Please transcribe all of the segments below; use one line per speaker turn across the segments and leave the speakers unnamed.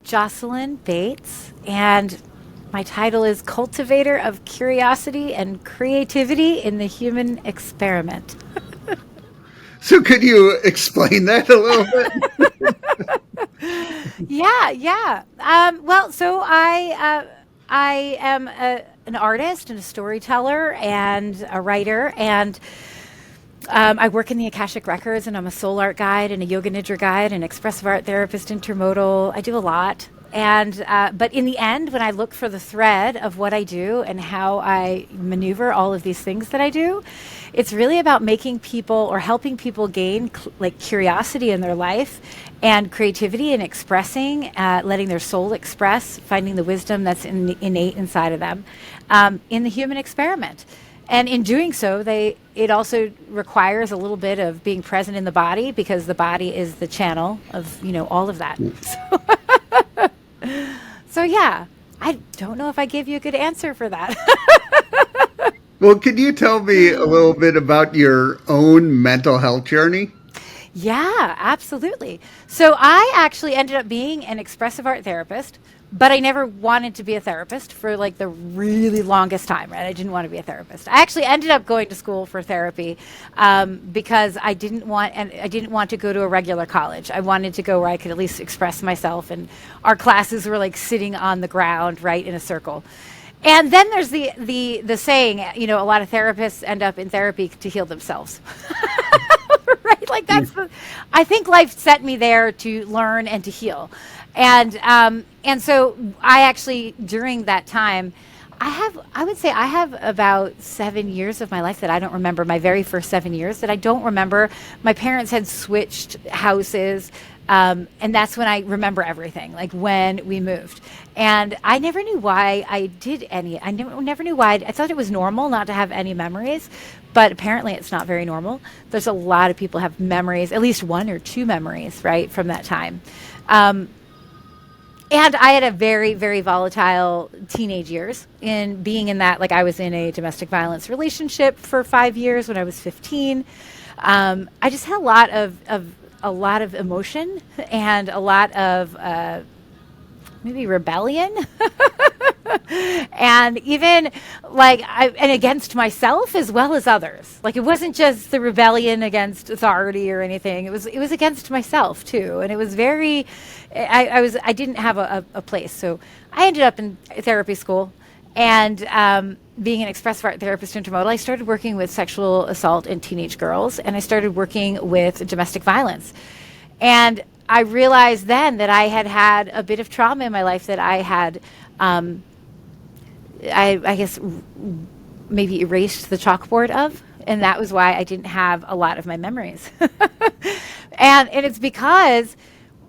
Jocelyn Bates, and my title is Cultivator of Curiosity and Creativity in the Human Experiment.
So could you explain that a little bit?
Yeah, yeah. Well, so I am an artist and a storyteller and a writer, and I work in the Akashic Records, and I'm a soul art guide and a yoga nidra guide and expressive art therapist, intermodal. I do a lot. And but in the end, when I look for the thread of what I do and how I maneuver all of these things that I do, it's really about making people or helping people gain like curiosity in their life and creativity and expressing, letting their soul express, finding the wisdom that's innate inside of them in the human experiment. And in doing so, it also requires a little bit of being present in the body, because the body is the channel of all of that. So yeah, I don't know if I gave you a good answer for that.
Well, could you tell me a little bit about your own mental health journey?
Yeah, absolutely. So I actually ended up being an expressive art therapist, but I never wanted to be a therapist for like the really longest time, right? I didn't want to be a therapist. I actually ended up going to school for therapy because I didn't want to go to a regular college. I wanted to go where I could at least express myself, and our classes were like sitting on the ground, right, in a circle. And then there's the saying, a lot of therapists end up in therapy to heal themselves. Right? Like I think life sent me there to learn and to heal. And so I actually, during that time, I would say I have about 7 years of my life that I don't remember, my very first 7 years that I don't remember. My parents had switched houses. And that's when I remember everything, like when we moved. And I never knew why I did any. I never knew why. I thought it was normal not to have any memories, but apparently it's not very normal. There's a lot of people have memories, at least one or two memories, right, from that time. And I had a very, very volatile teenage years in being in that, like I was in a domestic violence relationship for 5 years when I was 15. I just had a lot of emotion and a lot of maybe rebellion and even and against myself as well as others. Like it wasn't just the rebellion against authority or anything. It was against myself too. And it was very, I didn't have a place. So I ended up in therapy school, and being an expressive art therapist intermodal, I started working with sexual assault in teenage girls, and I started working with domestic violence. And I realized then that I had a bit of trauma in my life that I had, I guess, maybe erased the chalkboard of. And that was why I didn't have a lot of my memories. and it's because,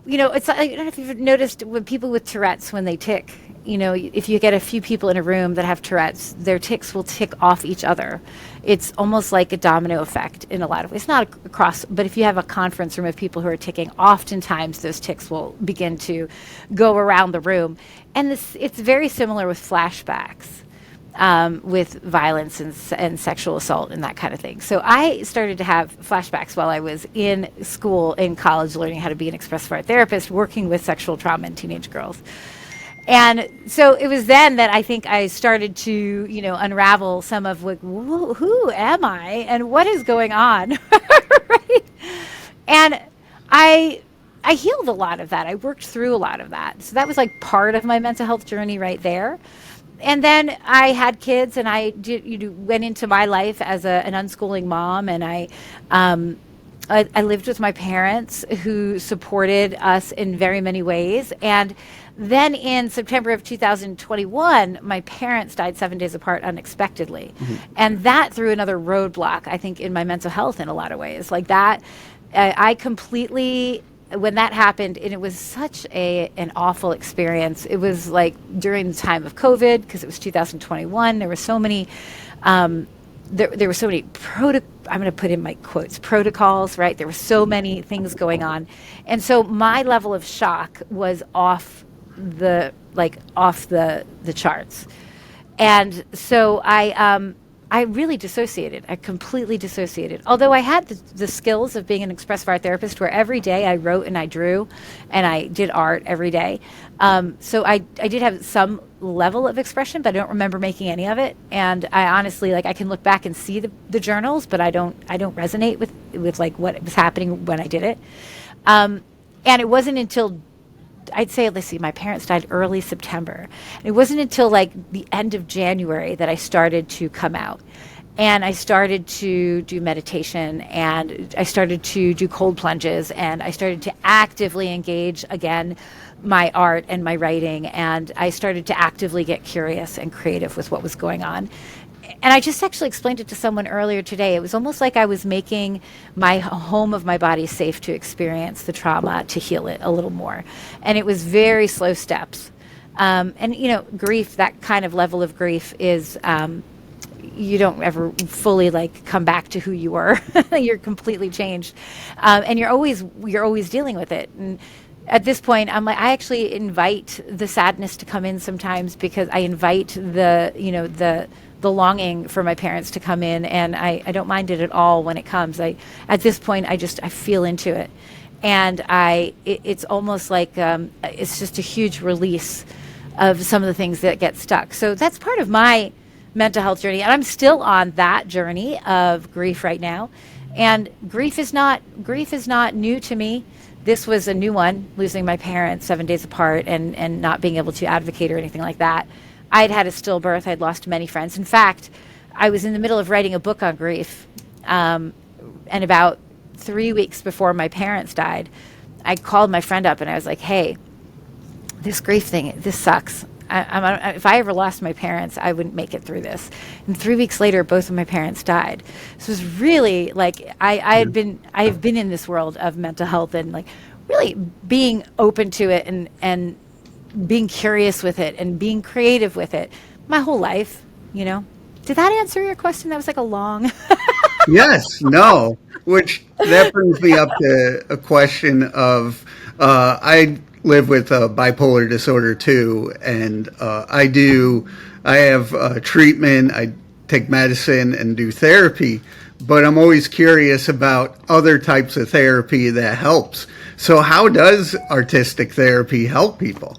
it's I don't know if you've noticed when people with Tourette's, when they tick, if you get a few people in a room that have Tourette's, their ticks will tick off each other. It's almost like a domino effect in a lot of ways. It's not across, but if you have a conference room of people who are ticking, oftentimes those ticks will begin to go around the room. And it's very similar with flashbacks, with violence and sexual assault and that kind of thing. So I started to have flashbacks while I was in school, in college, learning how to be an expressive art therapist, working with sexual trauma in teenage girls. And so it was then that I think I started to, unravel some of like, who am I and what is going on, right? And I healed a lot of that. I worked through a lot of that. So that was like part of my mental health journey right there. And then I had kids, and I went into my life as an unschooling mom, and I lived with my parents who supported us in very many ways. And then in September of 2021, my parents died 7 days apart unexpectedly. Mm-hmm. And that threw another roadblock, I think, in my mental health in a lot of ways. Like that, I completely, when that happened, and it was such an awful experience. It was like during the time of COVID, because it was 2021. There were so many, there were so many I'm going to put in my quotes, protocols, right? There were so many things going on. And so my level of shock was off the charts. And so I I really dissociated. I completely dissociated. Although I had the skills of being an expressive art therapist, where every day I wrote and I drew, and I did art every day. So I did have some level of expression, but I don't remember making any of it. And I honestly, like, I can look back and see the journals, but I don't resonate with like what was happening when I did it. And it wasn't until, I'd say, let's see, my parents died early September. It wasn't until like the end of January that I started to come out. And I started to do meditation, and I started to do cold plunges, and I started to actively engage again my art and my writing. And I started to actively get curious and creative with what was going on. And I just actually explained it to someone earlier today. It was almost like I was making my home of my body safe to experience the trauma, to heal it a little more. And it was very slow steps. And, you know, grief, that kind of level of grief is, you don't ever fully like come back to who you were. You're completely changed. And you're always dealing with it. And at this point, I'm like, I actually invite the sadness to come in sometimes, because I invite the longing for my parents to come in, and I don't mind it at all when it comes. At this point, I feel into it, and it's almost like it's just a huge release of some of the things that get stuck. So that's part of my mental health journey, and I'm still on that journey of grief right now. And grief is not new to me. This was a new one, losing my parents 7 days apart, and not being able to advocate or anything like that. I'd had a stillbirth. I'd lost many friends. In fact, I was in the middle of writing a book on grief. And about 3 weeks before my parents died, I called my friend up and I was like, hey, this grief thing, this sucks. If I ever lost my parents, I wouldn't make it through this. And 3 weeks later, both of my parents died. So it was really like, I have been in this world of mental health, and like really being open to it, and being curious with it, and being creative with it my whole life, you know. Did that answer your question? That was like a long.
Yes, no. Which that brings me up to a question of I live with bipolar disorder too, and I have treatment. I take medicine and do therapy, but I'm always curious about other types of therapy that helps. So how does artistic therapy help people?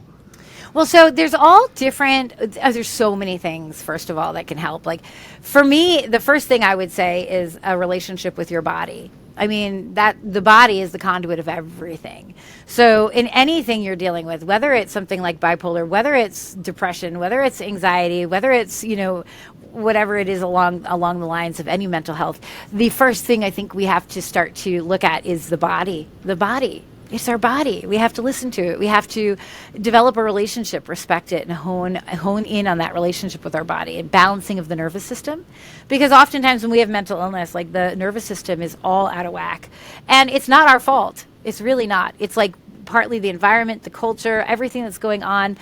Well, so there's all different, there's so many things, first of all, that can help. Like for me, the first thing I would say is a relationship with your body. I mean, that the body is the conduit of everything. So in anything you're dealing with, whether it's something like bipolar, whether it's depression, whether it's anxiety, whether it's, you know, whatever it is along the lines of any mental health, the first thing I think we have to start to look at is the body. The body. It's our body. We have to listen to it. We have to develop a relationship, respect it, and hone in on that relationship with our body, and balancing of the nervous system. Because oftentimes when we have mental illness, like the nervous system is all out of whack. And it's not our fault. It's really not. It's like partly the environment, the culture, everything that's going on,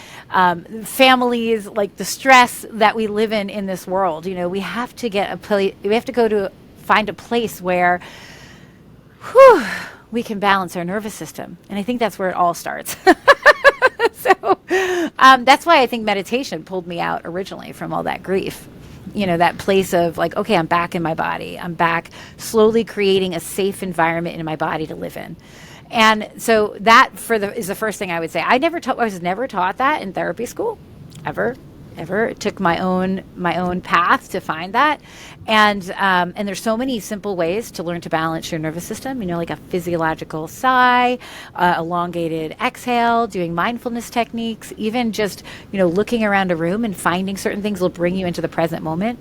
families, like the stress that we live in this world. You know, we have to get a place, we have to go to find a place where, whew, we can balance our nervous system. And I think that's where it all starts. So that's why I think meditation pulled me out originally from all that grief. You know, that place of like, okay, I'm back in my body. I'm back slowly creating a safe environment in my body to live in. And so that is the first thing I would say. I was never taught that in therapy school, ever. It took my own path to find that. And there's so many simple ways to learn to balance your nervous system, you know, like a physiological sigh, elongated exhale, doing mindfulness techniques, even just, you know, looking around a room and finding certain things will bring you into the present moment.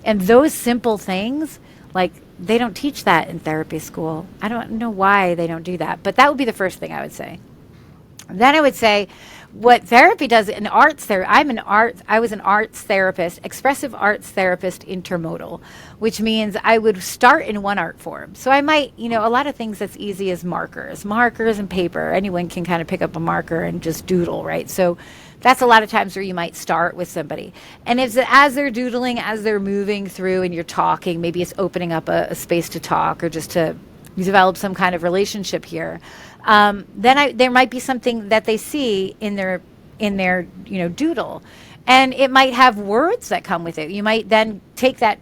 And those simple things, like, they don't teach that in therapy school. I don't know why they don't do that, but that would be the first thing I would say. Then I would say what therapy does in arts therapy. I was an arts therapist, expressive arts therapist intermodal, which means I would start in one art form. So I might, you know, a lot of things that's easy as markers and paper. Anyone can kind of pick up a marker and just doodle, right? So that's a lot of times where you might start with somebody. And as they're doodling, as they're moving through and you're talking, maybe it's opening up a space to talk or just to develop some kind of relationship here. Then there might be something that they see in their you know, doodle, and it might have words that come with it. You might then take that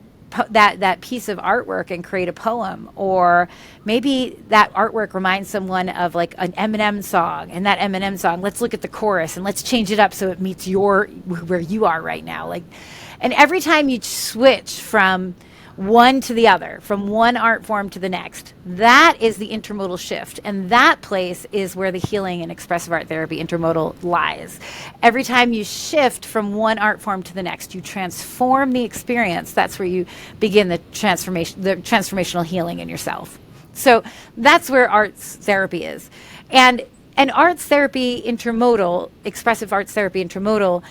that piece of artwork and create a poem, or maybe that artwork reminds someone of like an Eminem song, and that Eminem song, let's look at the chorus and let's change it up so it meets where you are right now. Like, and every time you switch from one to the other, from one art form to the next, that is the intermodal shift. And that place is where the healing and expressive art therapy intermodal lies. Every time you shift from one art form to the next, you transform the experience. That's where you begin the transformational healing in yourself. So that's where arts therapy is. And arts therapy intermodal, expressive arts therapy intermodal,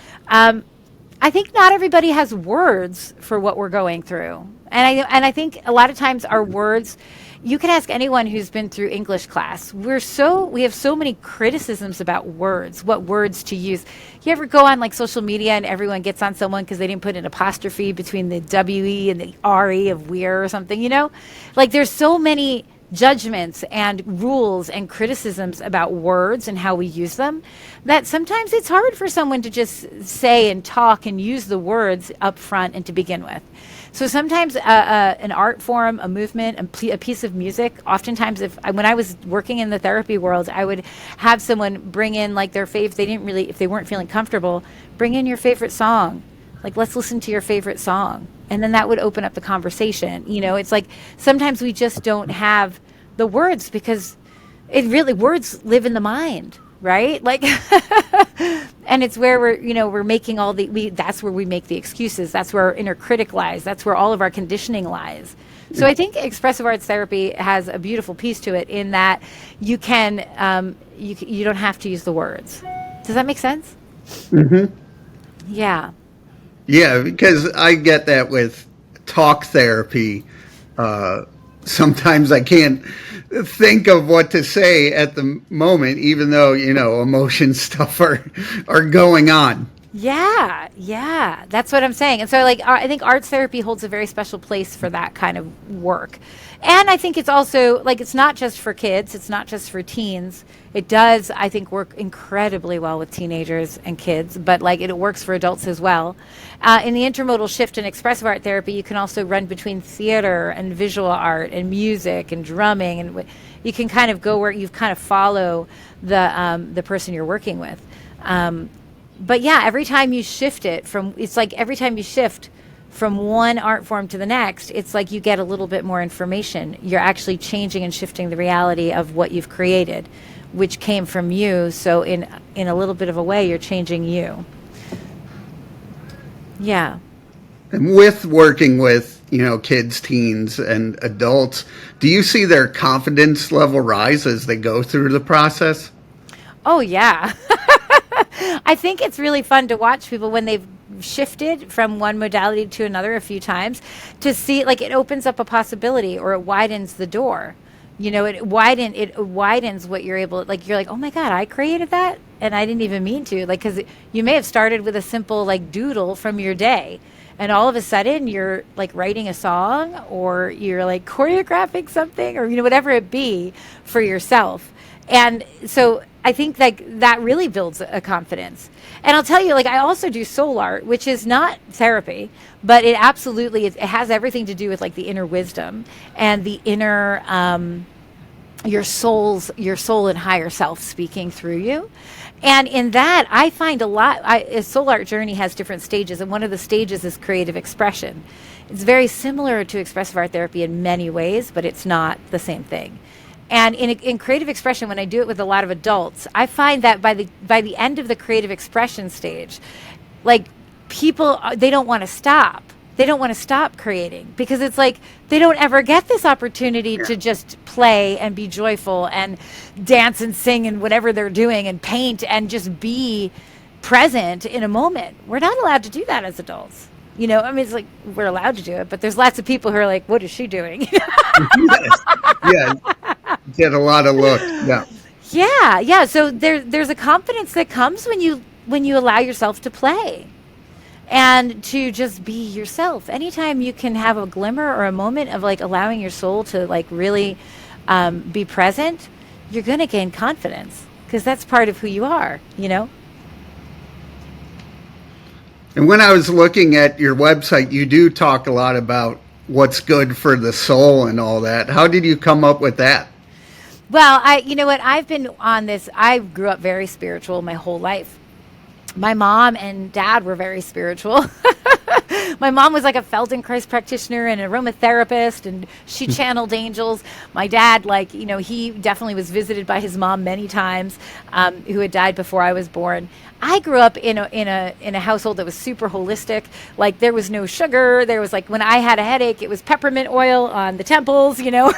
I think not everybody has words for what we're going through. And I think a lot of times our words, you can ask anyone who's been through English class. We have so many criticisms about words, what words to use. You ever go on like social media and everyone gets on someone because they didn't put an apostrophe between the WE and the RE of we're or something, Like there's so many judgments and rules and criticisms about words and how we use them that sometimes it's hard for someone to just say and talk and use the words up front and to begin with. So sometimes an art form, a movement, a piece of music, oftentimes when I was working in the therapy world, I would have someone bring in like their if they weren't feeling comfortable, bring in your favorite song. Like, let's listen to your favorite song. And then that would open up the conversation. It's like sometimes we just don't have the words because words live in the mind, right? Like, and it's where we're making that's where we make the excuses. That's where our inner critic lies. That's where all of our conditioning lies. So I think expressive arts therapy has a beautiful piece to it in that you can, you don't have to use the words. Does that make sense?
Mm-hmm.
Yeah.
Yeah, because I get that with talk therapy. Sometimes I can't think of what to say at the moment, even though, emotion stuff are going on.
Yeah, that's what I'm saying. And so, like, I think arts therapy holds a very special place for that kind of work. And I think it's also, like, it's not just for kids, it's not just for teens. It does, I think, work incredibly well with teenagers and kids, but, like, it works for adults as well. In the intermodal shift in expressive art therapy, you can also run between theater and visual art and music and drumming, and you can kind of go where you kind of follow the person you're working with. But yeah, every time you shift every time you shift from one art form to the next, it's like you get a little bit more information. You're actually changing and shifting the reality of what you've created, which came from you. So in a little bit of a way, you're changing you. Yeah.
And with working with, kids, teens, and adults, do you see their confidence level rise as they go through the process?
Oh, yeah. I think it's really fun to watch people when they've shifted from one modality to another a few times to see, like, it opens up a possibility or it widens the door. It widens what you're able, like, you're like, oh my God, I created that and I didn't even mean to, like, because you may have started with a simple, like, doodle from your day. And all of a sudden you're like writing a song or you're like choreographing something or, whatever it be for yourself. And so I think that really builds a confidence. And I'll tell you, like, I also do soul art, which is not therapy, but it absolutely it has everything to do with like the inner wisdom and the inner your soul and higher self speaking through you. And in that, I find a soul art journey has different stages, and one of the stages is creative expression. It's very similar to expressive art therapy in many ways, but it's not the same thing. And in creative expression, when I do it with a lot of adults, I find that by the end of the creative expression stage, like, people, they don't want to stop. They don't want to stop creating because it's like they don't ever get this opportunity to just play and be joyful and dance and sing and whatever they're doing and paint and just be present in a moment. We're not allowed to do that as adults. It's like we're allowed to do it, but there's lots of people who are like, what is she doing?
Yes. Yeah. Get a lot of looks. Yeah.
Yeah. So there's a confidence that comes when you allow yourself to play. And to just be yourself. Anytime you can have a glimmer or a moment of like allowing your soul to like really be present, you're going to gain confidence because that's part of who you are,
And when I was looking at your website, you do talk a lot about what's good for the soul and all that. How did you come up with that?
Well, you know what? I've been on this. I grew up very spiritual my whole life. My mom and dad were very spiritual. My mom was like a Feldenkrais practitioner and an aromatherapist, and she channeled angels. My dad, like, you know, he definitely was visited by his mom many times, who had died before I was born. I grew up in a household that was super holistic. Like, there was no sugar. There was, like, when I had a headache, it was peppermint oil on the temples, you know.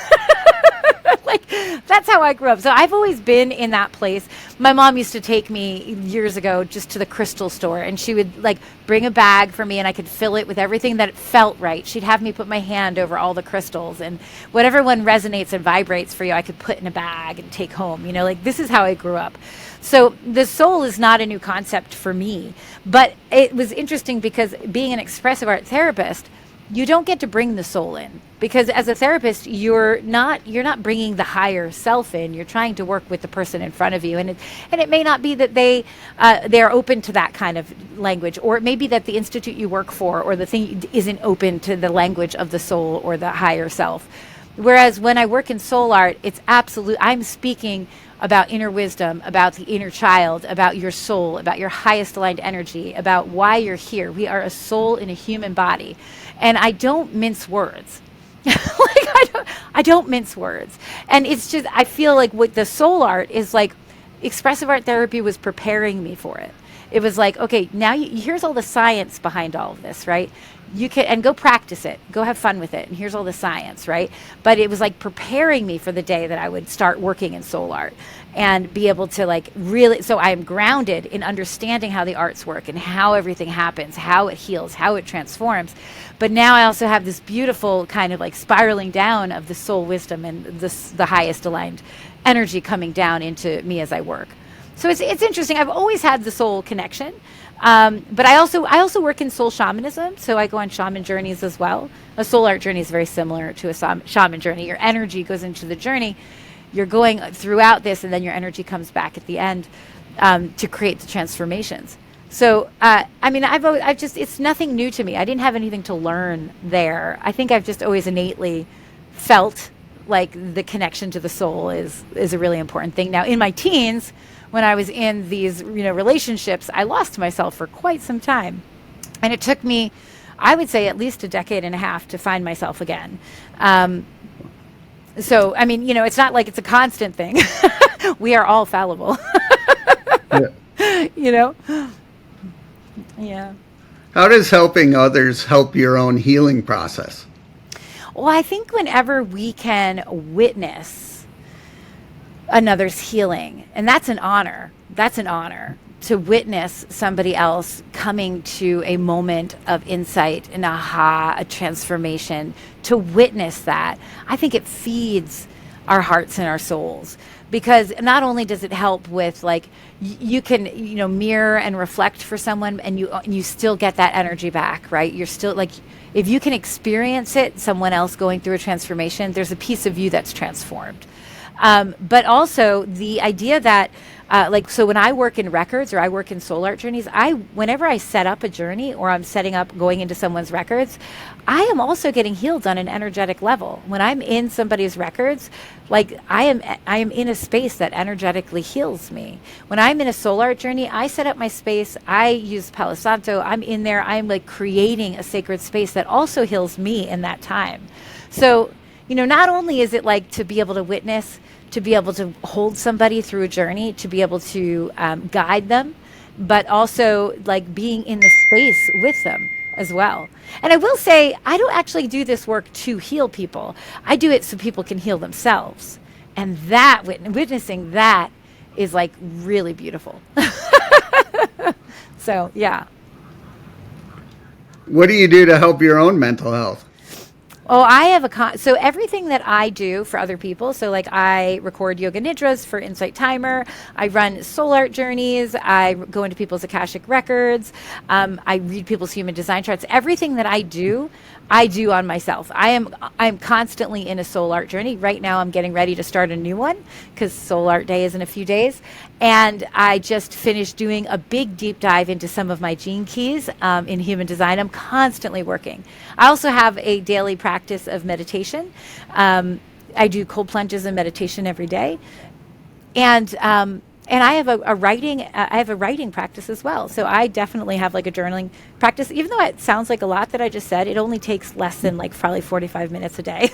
Like, that's how I grew up. So I've always been in that place. My mom used to take me years ago just to the crystal store, and she would like bring a bag for me, and I could fill it with everything that felt right. She'd have me put my hand over all the crystals, and whatever one resonates and vibrates for you, I could put in a bag and take home. You know, like, this is how I grew up. So the soul is not a new concept for me, but it was interesting because being an expressive art therapist, you don't get to bring the soul in, because as a therapist, you're not bringing the higher self in. You're trying to work with the person in front of you, and it may not be that they're open to that kind of language, or it may be that the institute you work for or the thing isn't open to the language of the soul or the higher self. Whereas when I work in soul art, it's absolute. I'm speaking about inner wisdom, about the inner child, about your soul, about your highest aligned energy, about why you're here. We are a soul in a human body. And I don't mince words. I don't mince words. And it's just, I feel like what the soul art is like, expressive art therapy was preparing me for it. It was like, okay, now here's all the science behind all of this, right? You can, and go practice it, go have fun with it, and here's all the science, right? But it was like preparing me for the day that I would start working in soul art and be able to like really, so I'm grounded in understanding how the arts work and how everything happens, how it heals, how it transforms. But now I also have this beautiful kind of like spiraling down of the soul wisdom and the highest aligned energy coming down into me as I work. So it's interesting. I've always had the soul connection. But I also work in soul shamanism, so I go on shaman journeys as well. A soul art journey is very similar to a shaman journey. Your energy goes into the journey. You're going throughout this, and then your energy comes back at the end to create the transformations. So, I mean, I've just, it's nothing new to me. I didn't have anything to learn there. I think I've just always innately felt like the connection to the soul is a really important thing. Now, in my teens, when I was in these, relationships, I lost myself for quite some time. And it took me, I would say, at least a decade and a half to find myself again. So, I mean, it's not like it's a constant thing. We are all fallible. Yeah. Yeah.
How does helping others help your own healing process?
Well, I think whenever we can witness another's healing, and that's an honor to witness somebody else coming to a moment of insight, an aha, a transformation, to witness that, I think it feeds our hearts and our souls. Because not only does it help with like, you can, mirror and reflect for someone, and you still get that energy back, right? You're still like, if you can experience it, someone else going through a transformation, there's a piece of you that's transformed. But also the idea that, so when I work in records or I work in soul art journeys, whenever I set up a journey or I'm setting up going into someone's records, I am also getting healed on an energetic level. When I'm in somebody's records, like I am in a space that energetically heals me. When I'm in a soul art journey, I set up my space. I use Palo Santo. I'm in there. I'm like creating a sacred space that also heals me in that time. So, not only is it like to be able to witness, to be able to hold somebody through a journey, to be able to guide them, but also like being in the space with them as well. And I will say, I don't actually do this work to heal people. I do it so people can heal themselves. And that, witnessing that is like really beautiful. So, yeah.
What do you do to help your own mental health?
Oh, I have so everything that I do for other people. So like I record yoga nidras for Insight Timer. I run soul art journeys. I go into people's Akashic records. I read people's human design charts. Everything that I do, I do on myself. I'm constantly in a soul art journey. Right now I'm getting ready to start a new one because Soul Art Day is in a few days. And I just finished doing a big deep dive into some of my gene keys in human design. I'm constantly working. I also have a daily practice of meditation. I do cold plunges and meditation every day. And I have a writing I have a writing practice as well. So I definitely have like a journaling practice. Even though it sounds like a lot that I just said, it only takes less than like probably 45 minutes a day.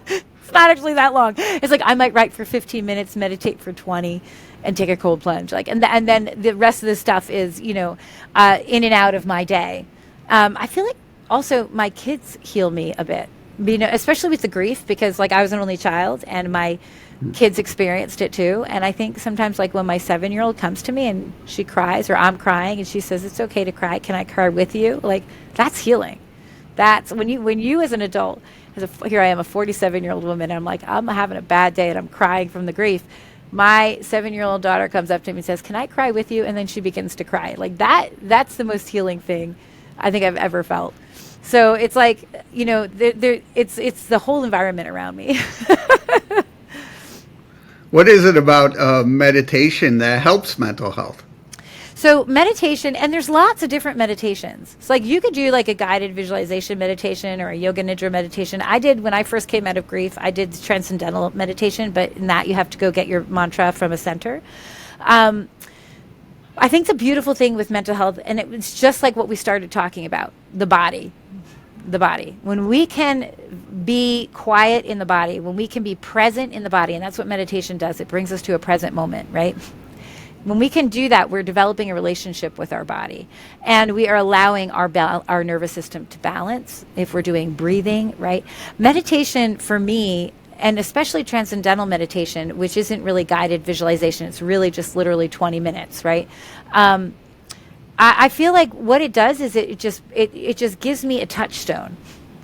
It's not actually that long. It's like I might write for 15 minutes, meditate for 20, and take a cold plunge. Like and then the rest of the stuff is in and out of my day. I feel like also my kids heal me a bit. Especially with the grief, because like I was an only child and my kids experienced it too. And I think sometimes like when my 7-year-old comes to me and she cries or I'm crying and she says, it's okay to cry. Can I cry with you? Like that's healing. That's when you as an adult, here I am, a 47-year-old woman. And I'm like, I'm having a bad day and I'm crying from the grief. My 7-year-old daughter comes up to me and says, can I cry with you? And then she begins to cry. Like that's the most healing thing I think I've ever felt. So it's like, it's the whole environment around me.
What is it about meditation that helps mental health?
So meditation, and there's lots of different meditations. It's like you could do like a guided visualization meditation or a yoga nidra meditation. I did when I first came out of grief, I did transcendental meditation, but in that you have to go get your mantra from a center. I think the beautiful thing with mental health, and it was just like what we started talking about, the body. When we can be quiet in the body, when we can be present in the body, and that's what meditation does, it brings us to a present moment, right? When we can do that, we're developing a relationship with our body, and we are allowing our nervous system to balance if we're doing breathing, right? Meditation for me, and especially transcendental meditation, which isn't really guided visualization, it's really just literally 20 minutes, right? I feel like what it does is it just gives me a touchstone.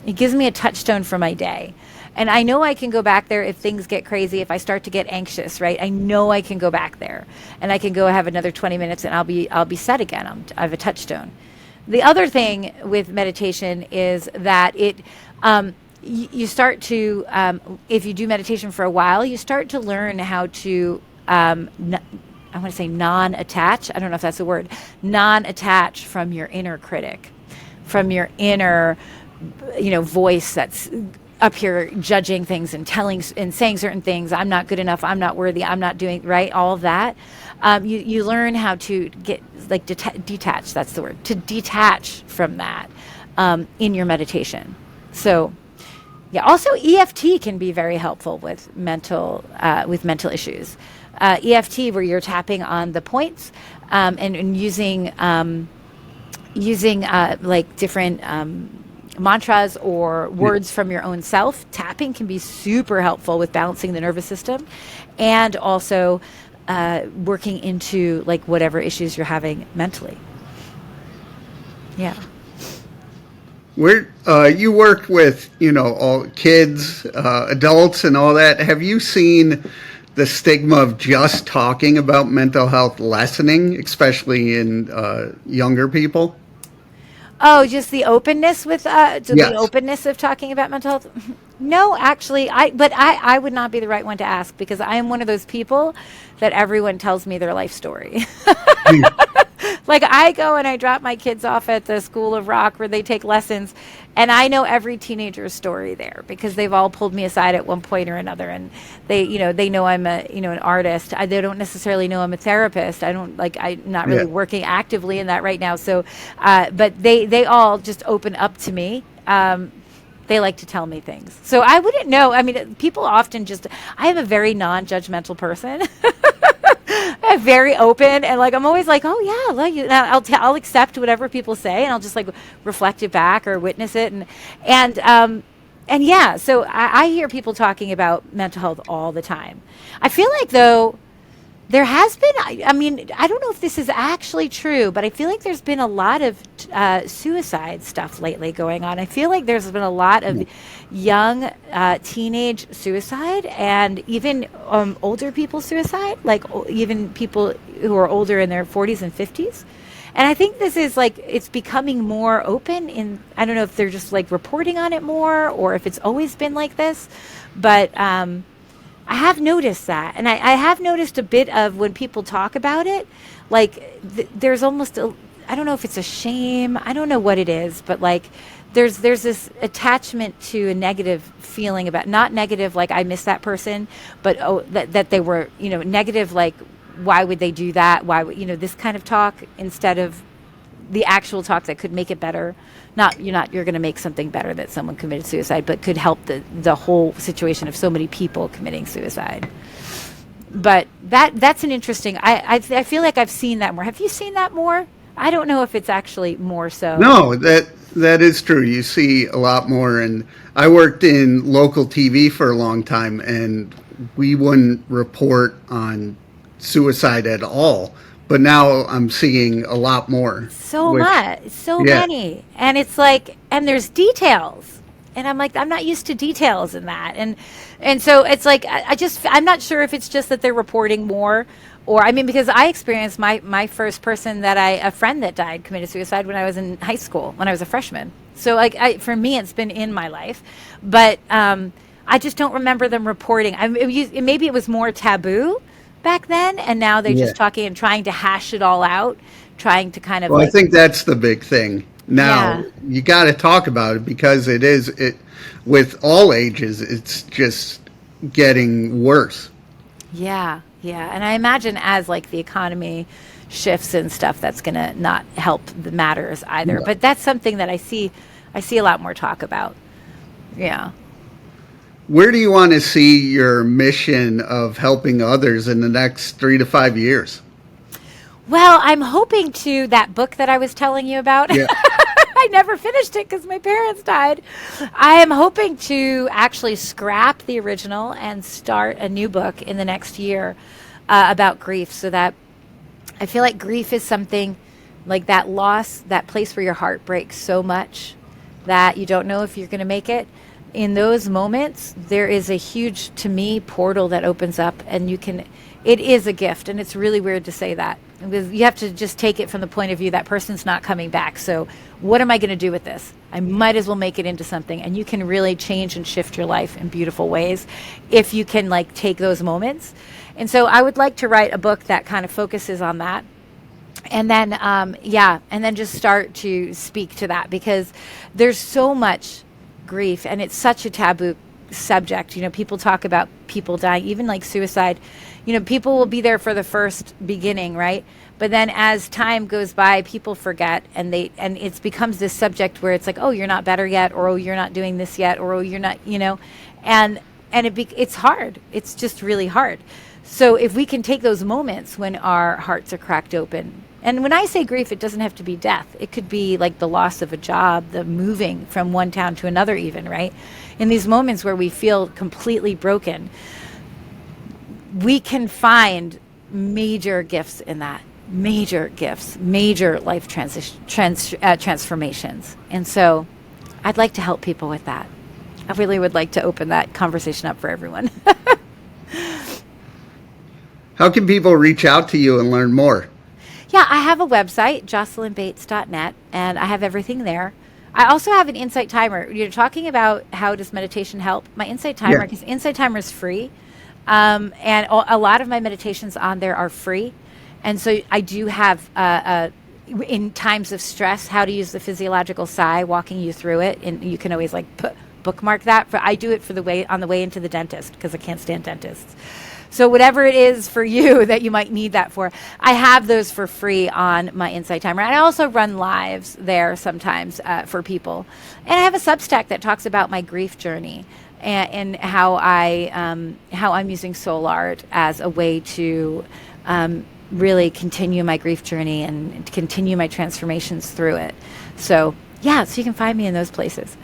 It gives me a touchstone for my day. And I know I can go back there if things get crazy, if I start to get anxious, right? I know I can go back there and I can go have another 20 minutes and I'll be set again. I have a touchstone. The other thing with meditation is that you start to, if you do meditation for a while, you start to learn how to, I want to say non-attach. I don't know if that's a word. Non-attach from your inner critic, from your inner, voice that's up here judging things and telling and saying certain things. I'm not good enough. I'm not worthy. I'm not doing right. All of that. You learn how to get like detach. That's the word. To detach from that in your meditation. So. Yeah. Also, EFT can be very helpful with mental issues. EFT, where you're tapping on the points and using like different mantras or words from your own self. Tapping can be super helpful with balancing the nervous system, and also working into like whatever issues you're having mentally. Yeah.
Where you work with, all kids, adults, and all that. Have you seen the stigma of just talking about mental health lessening, especially in younger people?
Oh, just the openness with
Yes.
the openness of talking about mental health. No, actually, I would not be the right one to ask, because I am one of those people that everyone tells me their life story. Like I go and I drop my kids off at the School of Rock where they take lessons, and I know every teenager's story there because they've all pulled me aside at one point or another, and they know I'm an artist. They don't necessarily know I'm a therapist. I'm not really working actively in that right now. So, but they all just open up to me. They like to tell me things. So I wouldn't know. I mean, people often I am a very non-judgmental person. I'm very open, and like I'm always like, oh yeah, like I'll accept whatever people say, and I'll just like reflect it back or witness it, and yeah. So I hear people talking about mental health all the time. I feel like though there has been, I mean, I don't know if this is actually true, but I feel like there's been a lot of suicide stuff lately going on. I feel like there's been a lot of young teenage suicide, and even older people suicide, like even people who are older in their 40s and 50s. And I think this is like, it's becoming more open in, I don't know if they're just like reporting on it more or if it's always been like this, but I have noticed that. And I have noticed a bit of when people talk about it, like there's almost a, I don't know if it's a shame, I don't know what it is, but like there's this attachment to a negative feeling about, not negative like I miss that person, but that they were, negative like why would they do that? Why would, this kind of talk instead of the actual talk that could make it better. You're going to make something better that someone committed suicide, but could help the whole situation of so many people committing suicide. But that's an interesting, I feel like I've seen that more. Have you seen that more? I don't know if it's actually more so.
No, that is true. You see a lot more, and I worked in local TV for a long time, and we wouldn't report on suicide at all. But now I'm seeing a lot more.
So much, so many. And it's like, and there's details. And I'm like, I'm not used to details in that. And so it's like, I'm not sure if it's just that they're reporting more or, I mean, because I experienced my first person a friend that died committed suicide when I was in high school, when I was a freshman. So like, for me, it's been in my life, but I just don't remember them reporting. Maybe it was more taboo back then, and now they're just talking and trying to hash it all out, trying to kind of.
Well, I think that's the big thing. Now you got to talk about it because it with all ages, it's just getting worse.
Yeah, and I imagine as like the economy shifts and stuff, that's going to not help the matters either. But that's something that I see a lot more talk about. Yeah.
Where do you want to see your mission of helping others in the next 3 to 5 years?
Well, I'm hoping to that book that I was telling you about.
Yeah.
I never finished it because my parents died. I am hoping to actually scrap the original and start a new book in the next year about grief, so that I feel like grief is something like that loss, that place where your heart breaks so much that you don't know if you're going to make it. In those moments, there is a huge, to me, portal that opens up, and it is a gift. And it's really weird to say that, because you have to just take it from the point of view that person's not coming back. So what am I going to do with this? I might as well make it into something. And you can really change and shift your life in beautiful ways if you can like take those moments. And so I would like to write a book that kind of focuses on that. And then, and then just start to speak to that, because there's so much grief and it's such a taboo subject. People talk about people dying, even like suicide. People will be there for the first beginning, right? But then as time goes by, people forget, and it becomes this subject where it's like, oh, you're not better yet, or oh, you're not doing this yet, or oh, you're not, and it's hard. It's just really hard. So if we can take those moments when our hearts are cracked open. And when I say grief, it doesn't have to be death. It could be like the loss of a job, the moving from one town to another even, right? In these moments where we feel completely broken, we can find major gifts in that. Major gifts, major life transformations. And so I'd like to help people with that. I really would like to open that conversation up for everyone.
How can people reach out to you and learn more?
Yeah, I have a website, jocelynbates.net, and I have everything there. I also have an Insight Timer. You're talking about how does meditation help? My Insight Timer, because Insight Timer is free, and a lot of my meditations on there are free. And so I do have, in times of stress, how to use the physiological sigh, walking you through it, and you can always like bookmark that. I do it on the way into the dentist, because I can't stand dentists. So whatever it is for you that you might need that for, I have those for free on my Insight Timer. And I also run lives there sometimes for people. And I have a Substack that talks about my grief journey and how I'm using soul art as a way to really continue my grief journey and continue my transformations through it. So yeah, so you can find me in those places.